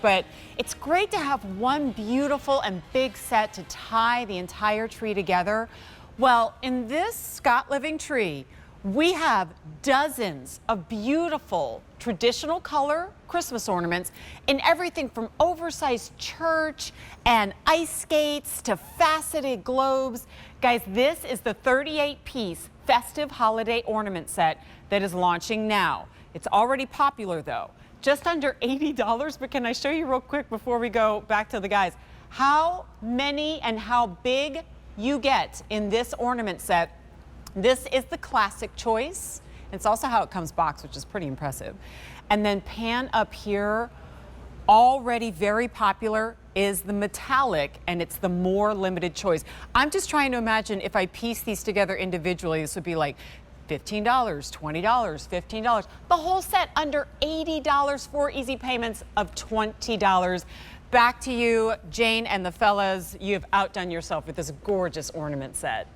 but it's great to have one beautiful and big set to tie the entire tree together. Well, in this Scott Living tree, we have dozens of beautiful traditional color Christmas ornaments in everything from oversized church and ice skates to faceted globes. Guys, this is the 38-piece festive holiday ornament set that is launching now. It's already popular though, just under $80, but can I show you real quick before we go back to the guys, how many and how big you get in this ornament set. This is the classic choice. It's also how it comes boxed, which is pretty impressive. And then pan up here, already very popular is the metallic, and it's the more limited choice. I'm just trying to imagine if I piece these together individually, this would be like $15, $20, $15. The whole set under $80 for easy payments of $20. Back to you, Jane and the fellas. You have outdone yourself with this gorgeous ornament set.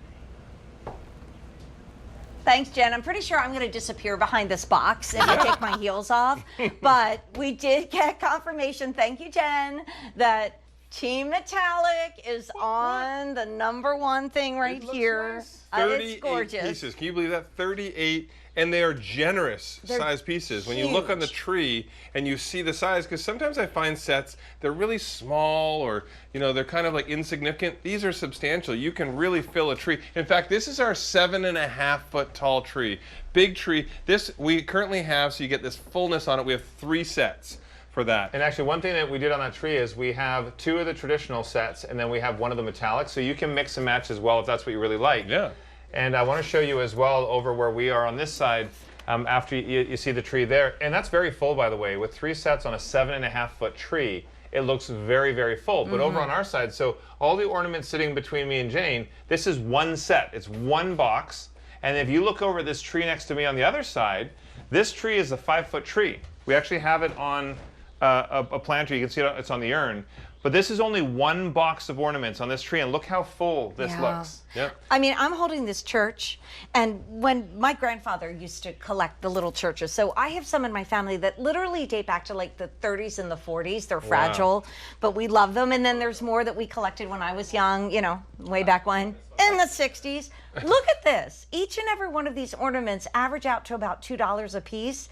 Thanks, Jen. I'm pretty sure I'm going to disappear behind this box if I take my heels off. But we did get confirmation, thank you, Jen, that Team Metallic is on the #1 thing right here. Nice. 38 it's gorgeous. pieces. Can you believe that? 38, and they are generous size pieces. When you look on the tree and you see the size, because sometimes I find sets, they're really small or, you know, they're kind of like insignificant. These are substantial. You can really fill a tree. In fact, this is our 7.5-foot tall tree. Big tree. This we currently have, so you get this fullness on it. We have 3 sets for that. And actually, one thing that we did on that tree is we have 2 of the traditional sets, and then we have 1 of the metallics, so you can mix and match as well if that's what you really like. Yeah. And I want to show you as well over where we are on this side, after you see the tree there. And that's very full, by the way. With 3 sets on a 7.5-foot tree, it looks very, very full. But over on our side, so all the ornaments sitting between me and Jane, this is 1 set. It's 1 box. And if you look over this tree next to me on the other side, this tree is a 5-foot tree. We actually have it on a planter. You can see it's on the urn. But this is only 1 box of ornaments on this tree, and look how full this looks. Yep. I mean, I'm holding this church, and when my grandfather used to collect the little churches, so I have some in my family that literally date back to like the 30s and the 40s. They're fragile, but we love them. And then there's more that we collected when I was young, you know, way back when, in the 60s. Look at this. Each and every one of these ornaments average out to about $2 a piece.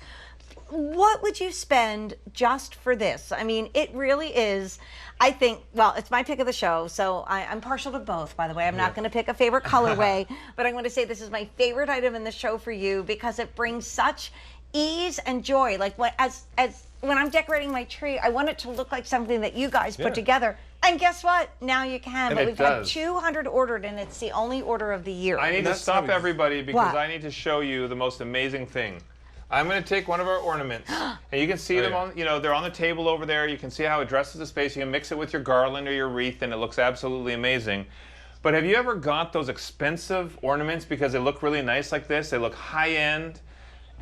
What would you spend just for this? I mean, it really is, I think, well, it's my pick of the show, so I'm partial to both, by the way. I'm not going to pick a favorite colorway, but I'm going to say this is my favorite item in the show for you because it brings such ease and joy. Like when I'm decorating my tree, I want it to look like something that you guys put together. And guess what? Now you can. But we've had 200 ordered, and it's the only order of the year. I need to stop everybody because I need to show you the most amazing thing. I'm going to take one of our ornaments, and you can see them on, you know, they're on the table over there. You can see how it dresses the space. You can mix it with your garland or your wreath, and it looks absolutely amazing. But have you ever got those expensive ornaments because they look really nice like this? They look high-end,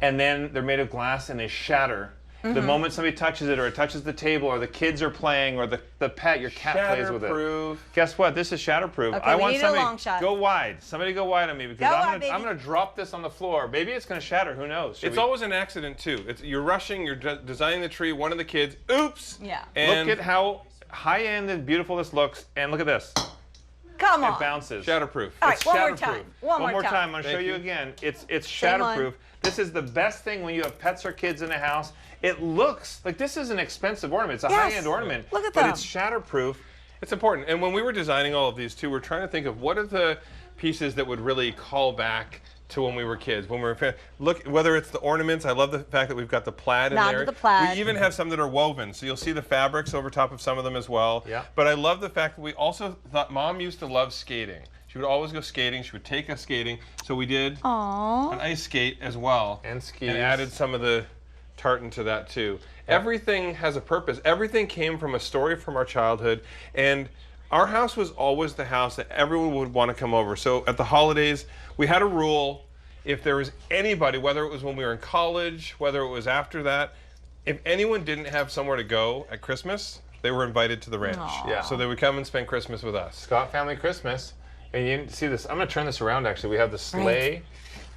and then they're made of glass, and they shatter. The moment somebody touches it, or it touches the table, or the kids are playing, or the pet, your cat plays with it. Shatterproof. Guess what? This is shatterproof. Okay, I we want need a somebody long shot. go wide. Somebody go wide on me because I'm gonna drop this on the floor. Maybe it's gonna shatter. Who knows? It's always an accident too. You're rushing. You're designing the tree. One of the kids, oops. Yeah. And look at how high-end and beautiful this looks, and look at this. Come on. It bounces. Shatterproof. All right, It's one more shatterproof. time. One more time. I'm going to show you again. It's shatterproof. This is the best thing when you have pets or kids in the house. It looks like this is an expensive ornament. It's a high-end ornament. Look at but them. it's shatterproof. It's important. And when we were designing all of these too, we're trying to think of what are the pieces that would really call back to when we were kids. When we were look, whether it's the ornaments, I love the fact that we've got the plaid in there. The plaid. We even have some that are woven, so you'll see the fabrics over top of some of them as well. Yeah. But I love the fact that we also thought Mom used to love skating. She would always go skating. She would take us skating. So we did an ice skate as well. And skis. And added some of the tartan to that too. Everything has a purpose. Everything came from a story from our childhood, and our house was always the house that everyone would want to come over. So at the holidays, we had a rule. If there was anybody, whether it was when we were in college, whether it was after that, if anyone didn't have somewhere to go at Christmas, they were invited to the ranch. Yeah. So they would come and spend Christmas with us. Scott Family Christmas. And you can see this. I'm going to turn this around, actually. We have the sleigh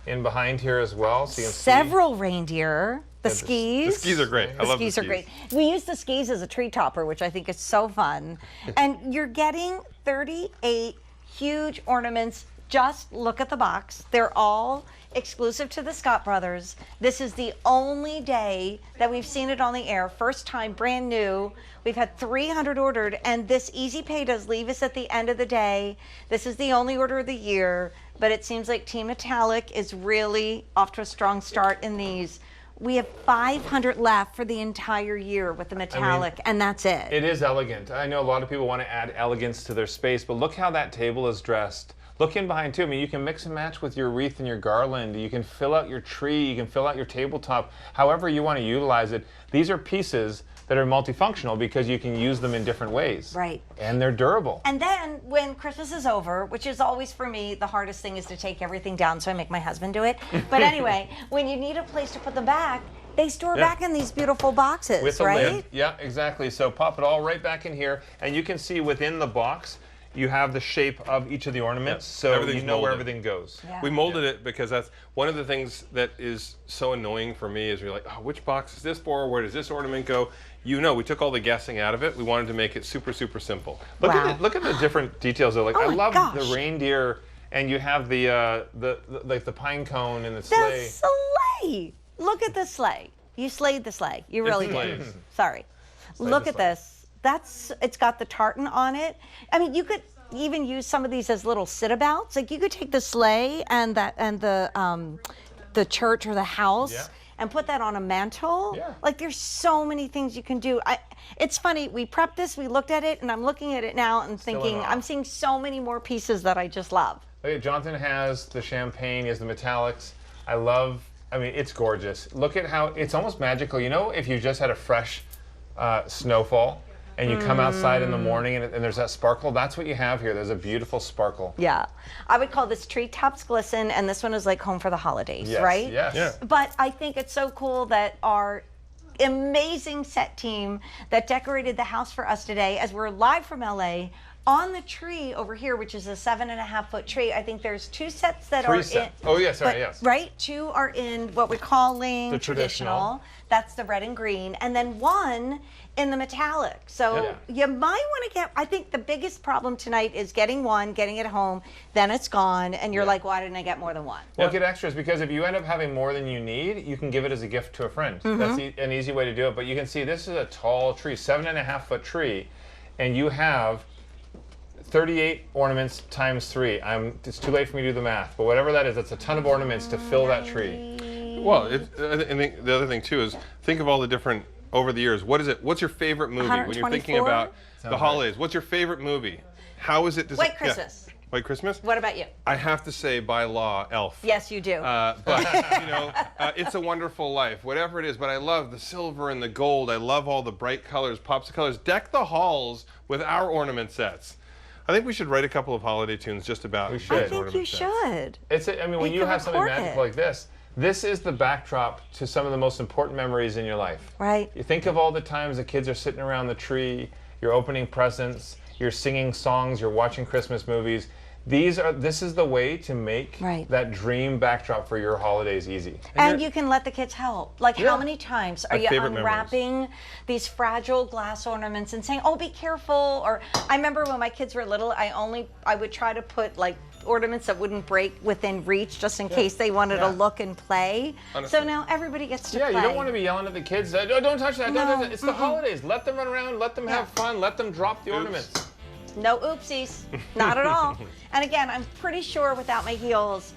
in behind here as well. So you can Several reindeer. The skis. The skis are great. I love the skis are great. We use the skis as a tree topper, which I think is so fun. And you're getting 38 huge ornaments. Just look at the box. They're all exclusive to the Scott brothers. This is the only day that we've seen it on the air. First time, brand new. We've had 300 ordered, and this easy pay does leave us at the end of the day. This is the only order of the year, but it seems like Team Metallic is really off to a strong start in these. We have 500 left for the entire year with the metallic, and that's it. It is elegant. I know a lot of people want to add elegance to their space, but look how that table is dressed. Look in behind too. I mean, you can mix and match with your wreath and your garland. You can fill out your tree. You can fill out your tabletop. However you want to utilize it. These are pieces that are multifunctional because you can use them in different ways. Right. And they're durable. And then when Christmas is over, which is always for me, the hardest thing is to take everything down, so I make my husband do it. But anyway, when you need a place to put them back, they store back in these beautiful boxes, with a right? lid. Yeah, exactly. So pop it all right back in here, and you can see within the box, you have the shape of each of the ornaments, so you know where everything goes. Yeah. We molded it because that's one of the things that is so annoying for me is you're like, oh, which box is this for? Where does this ornament go? You know, we took all the guessing out of it. We wanted to make it super, super simple. Look at the different details. Though. Like Oh I my love gosh. the reindeer, and you have the like the pine cone and the sleigh. The sleigh. Look at the sleigh. You slayed the sleigh. You really did. Sorry. Look at this. It's got the tartan on it. I mean, you could even use some of these as little sit-abouts. Like you could take the sleigh and the church or the house and put that on a mantle. Yeah. Like there's so many things you can do. It's funny, we prepped this, we looked at it, and I'm looking at it now and thinking, I'm seeing so many more pieces that I just love. Look at Jonathan has the champagne, he has the metallics. I mean, it's gorgeous. Look at how, it's almost magical. You know, if you just had a fresh snowfall, and you come outside in the morning and there's that sparkle, that's what you have here. There's a beautiful sparkle. Yeah. I would call this Treetops Glisten, and this one is like home for the holidays, Yes, right? yes. Yeah. But I think it's so cool that our amazing set team that decorated the house for us today, as we're live from LA, on the tree over here, which is a 7.5-foot tree. I think there's 2 sets that are in. Oh, yes, sorry, yes. Right? 2 are in what we're calling The traditional. That's the red and green. And then 1 in the metallic. So you might want to get, I think the biggest problem tonight is getting 1, getting it home, then it's gone, and you're like, why didn't I get more than 1? Well, get extras, because if you end up having more than you need, you can give it as a gift to a friend. That's an easy way to do it. But you can see this is a tall tree, 7.5-foot tree, and you have 38 ornaments times 3. It's too late for me to do the math, but whatever that is, that's a ton of ornaments to fill that tree. Well, I think the other thing too is think of all the different over the years. What is it? What's your favorite movie when you're thinking 124? about the holidays? What's your favorite movie? How is it? White Christmas. White Christmas. What about you? I have to say, by law, Elf. Yes, you do. But you know, It's a Wonderful Life, whatever it is. But I love the silver and the gold. I love all the bright colors, pops of colors. Deck the halls with our ornament sets. I think we should write a couple of holiday tunes just about. We should. I think you should. I mean, when you have something magical like this, this is the backdrop to some of the most important memories in your life. Right. You think of all the times the kids are sitting around the tree, you're opening presents, you're singing songs, you're watching Christmas movies. This is the way to make that dream backdrop for your holidays easy. And you can let the kids help. Like how many times are you unwrapping these fragile glass ornaments and saying, oh, be careful? Or I remember when my kids were little, I would try to put like ornaments that wouldn't break within reach just in case they wanted to look and play. Honestly. So now everybody gets to play. Yeah, you don't want to be yelling at the kids, oh, don't touch that, don't touch that. It's the holidays. Let them run around, let them have fun, let them drop the ornaments. No oopsies, not at all. And again, I'm pretty sure without my heels,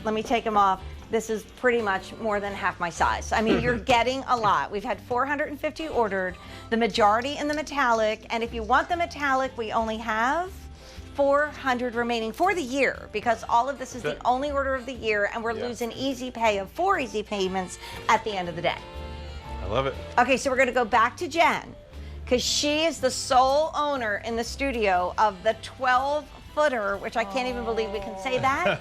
let me take them off, this is pretty much more than half my size. I mean, you're getting a lot. We've had 450 ordered, the majority in the metallic, and if you want the metallic, we only have 400 remaining for the year, because all of this is the only order of the year, and we're losing easy pay of 4 easy payments at the end of the day. I love it. Okay, so we're gonna go back to Jen, because she is the sole owner in the studio of the 12-footer, which I can't even believe we can say that.